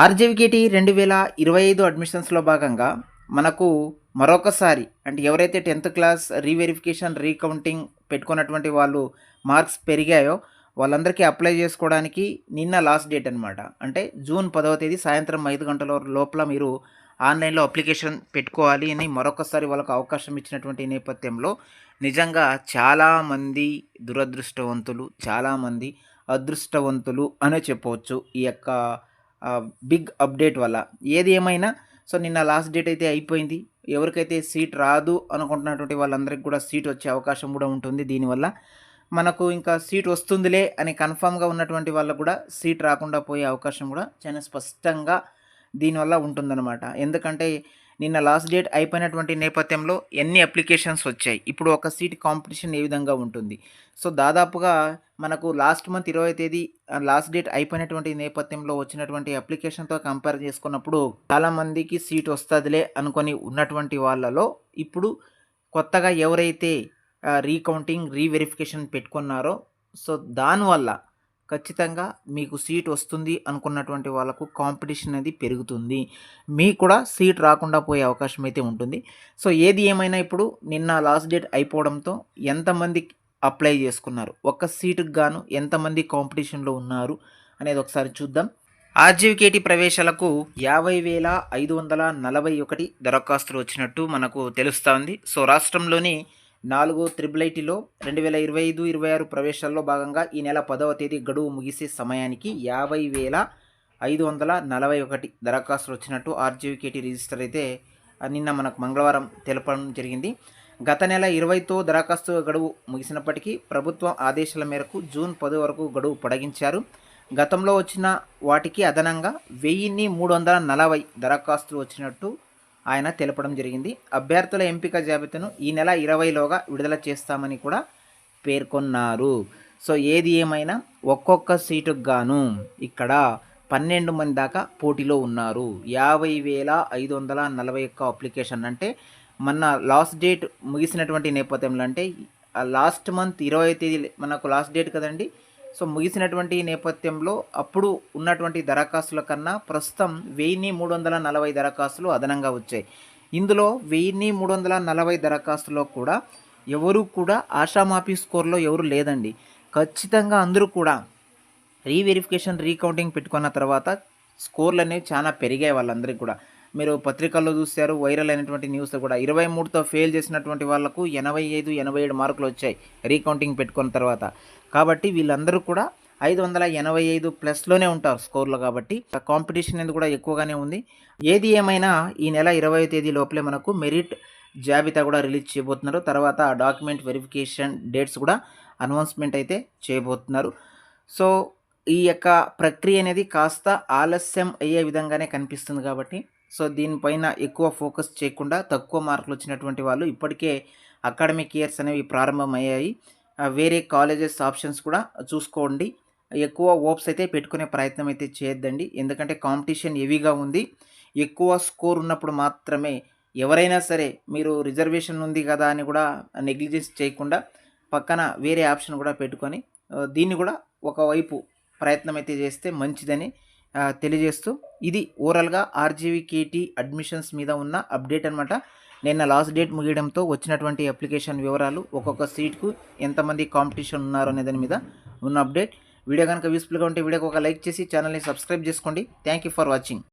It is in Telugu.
ఆర్జీవికేటీ 2025 అడ్మిషన్స్‌లో భాగంగా మనకు మరొకసారి అంటే ఎవరైతే 10థ్ క్లాస్ రీవెరిఫికేషన్, రీకౌంటింగ్ పెట్టుకున్నటువంటి వాళ్ళు మార్క్స్ పెరిగాయో వాళ్ళందరికీ అప్లై చేసుకోవడానికి నిన్న లాస్ట్ డేట్ అనమాట. అంటే జూన్ 10వ తేదీ సాయంత్రం 5 గంటల లోపల మీరు ఆన్‌లైన్‌లో అప్లికేషన్ పెట్టుకోవాలి అని మరొకసారి వాళ్ళకు అవకాశం ఇచ్చినటువంటి నేపథ్యంలో నిజంగా చాలామంది దురదృష్టవంతులు, చాలామంది అదృష్టవంతులు అనే చెప్పవచ్చు. ఈ యొక్క బిగ్ అప్డేట్ వల్ల. ఏది ఏమైనా సో నిన్న లాస్ట్ డేట్ అయితే అయిపోయింది. ఎవరికైతే సీట్ రాదు అనుకుంటున్నటువంటి వాళ్ళందరికీ కూడా సీట్ వచ్చే అవకాశం కూడా ఉంటుంది. దీనివల్ల మనకు ఇంకా సీట్ వస్తుందిలే అని కన్ఫామ్‌గా ఉన్నటువంటి వాళ్ళకు కూడా సీట్ రాకుండా పోయే అవకాశం కూడా చాలా స్పష్టంగా దీనివల్ల ఉంటుందన్నమాట. ఎందుకంటే నిన్న లాస్ట్ డేట్ అయిపోయినటువంటి నేపథ్యంలో ఎన్ని అప్లికేషన్స్ వచ్చాయి. ఇప్పుడు ఒక సీట్ కాంపిటీషన్ ఏ విధంగా ఉంటుంది. సో దాదాపుగా మనకు లాస్ట్ మంత్ 20వ తేదీ లాస్ట్ డేట్ అయిపోయినటువంటి నేపథ్యంలో వచ్చినటువంటి అప్లికేషన్‌తో కంపేర్ చేసుకున్నప్పుడు చాలామందికి సీట్ వస్తదిలే అనుకొని ఉన్నటువంటి వాళ్ళలో ఇప్పుడు కొత్తగా ఎవరైతే రీకౌంటింగ్, రీవెరిఫికేషన్ పెట్టుకున్నారో సో దానివల్ల ఖచ్చితంగా మీకు సీట్ వస్తుంది అనుకున్నటువంటి వాళ్ళకు కాంపిటీషన్ అనేది పెరుగుతుంది. మీకు కూడా సీట్ రాకుండా పోయే అవకాశం అయితే ఉంటుంది. సో ఏది ఏమైనా ఇప్పుడు నిన్న లాస్ట్ డేట్ అయిపోవడంతో ఎంతమంది అప్లై చేసుకున్నారు, ఒక్క సీటుకు గాను ఎంతమంది కాంపిటీషన్‌లో ఉన్నారు అనేది ఒకసారి చూద్దాం. ఆర్జీవికేటీ ప్రవేశాలకు 50,541 దరఖాస్తులు వచ్చినట్టు మనకు తెలుస్తోంది. సో రాష్ట్రంలోని 4 త్రిబుల్ ఐటీలో 2025-26 ప్రవేశాల్లో భాగంగా ఈ నెల 10వ తేదీ గడువు ముగిసే సమయానికి 50,541 దరఖాస్తులు వచ్చినట్టు ఆర్జీవికేటీ రిజిస్టర్ అయితే నిన్న మనకు మంగళవారం తెలపడం జరిగింది. గత నెల 20తో దరఖాస్తు గడువు ముగిసినప్పటికీ ప్రభుత్వం ఆదేశాల మేరకు జూన్ 10 వరకు గడువు పొడిగించారు. గతంలో వచ్చిన వాటికి అదనంగా 1,340 దరఖాస్తులు వచ్చినట్టు ఆయన తెలపడం జరిగింది. అభ్యర్థుల ఎంపిక జాబితాను ఈ నెల 20లోగా విడుదల చేస్తామని కూడా పేర్కొన్నారు. సో ఏది ఏమైనా ఒక్కొక్క సీటుకు గాను ఇక్కడ 12 మంది దాకా పోటీలో ఉన్నారు. 50,541 అప్లికేషన్ అంటే మొన్న లాస్ట్ డేట్ ముగిసినటువంటి నేపథ్యంలో అంటే లాస్ట్ మంత్ 20వ తేదీ మనకు లాస్ట్ డేట్ కదండి. సో ముగిసినటువంటి నేపథ్యంలో అప్పుడు ఉన్నటువంటి దరఖాస్తుల కన్నా ప్రస్తుతం 1,340 దరఖాస్తులు అదనంగా వచ్చాయి. ఇందులో 1,340 దరఖాస్తులో కూడా ఎవరు కూడా ఆషామాఫీ స్కోర్లో ఎవరు లేదండి. ఖచ్చితంగా అందరూ కూడా రీవెరిఫికేషన్, రీకౌంటింగ్ పెట్టుకున్న తర్వాత స్కోర్లు అనేవి చాలా పెరిగాయి వాళ్ళందరికీ కూడా. మీరు పత్రికల్లో చూశారు, వైరల్ అయినటువంటి న్యూస్ కూడా 23తో ఫెయిల్ చేసినటువంటి వాళ్ళకు 85, 87 మార్కులు వచ్చాయి రీకౌంటింగ్ పెట్టుకున్న తర్వాత. కాబట్టి వీళ్ళందరూ కూడా 585 ప్లస్లోనే ఉంటారు స్కోర్లో. కాబట్టి కాంపిటీషన్ అనేది కూడా ఎక్కువగానే ఉంది. ఏది ఏమైనా ఈ నెల 20వ తేదీ లోపలే మనకు మెరిట్ జాబితా కూడా రిలీజ్ చేయబోతున్నారు. తర్వాత డాక్యుమెంట్ వెరిఫికేషన్ డేట్స్ కూడా అనౌన్స్మెంట్ అయితే చేయబోతున్నారు. సో ఈ యొక్క ప్రక్రియ అనేది కాస్త ఆలస్యం అయ్యే విధంగానే కనిపిస్తుంది. కాబట్టి సో దీనిపైన ఎక్కువ ఫోకస్ చేయకుండా తక్కువ మార్కులు వచ్చినటువంటి వాళ్ళు ఇప్పటికే అకాడమిక్ ఇయర్స్ అనేవి ప్రారంభమయ్యాయి. వేరే కాలేజెస్ ఆప్షన్స్ కూడా చూసుకోండి. ఎక్కువ హోప్స్ అయితే పెట్టుకునే ప్రయత్నం అయితే చేయొద్దండి. ఎందుకంటే కాంపిటీషన్ హెవీగా ఉంది. ఎక్కువ స్కోర్ ఉన్నప్పుడు మాత్రమే ఎవరైనా సరే మీరు రిజర్వేషన్ ఉంది కదా అని కూడా నెగ్లిజెన్స్ చేయకుండా పక్కన వేరే ఆప్షన్ కూడా పెట్టుకొని దీన్ని కూడా ఒకవైపు ప్రయత్నం అయితే చేస్తే మంచిదని తెలియజేస్తూ ఇది ఓవరాల్గా ఆర్జీవికేటీ అడ్మిషన్స్ మీద ఉన్న అప్డేట్ అనమాట. నిన్న లాస్ట్ డేట్ ముగియడంతో వచ్చినటువంటి అప్లికేషన్ వివరాలు, ఒక్కొక్క సీట్కు ఎంతమంది కాంపిటీషన్ ఉన్నారు అనే దాని మీద ఉన్న అప్డేట్. వీడియో కనుక యూస్ఫుల్గా ఉంటే వీడియోకి ఒక లైక్ చేసి ఛానల్ని సబ్స్క్రైబ్ చేసుకోండి. Thank you for watching.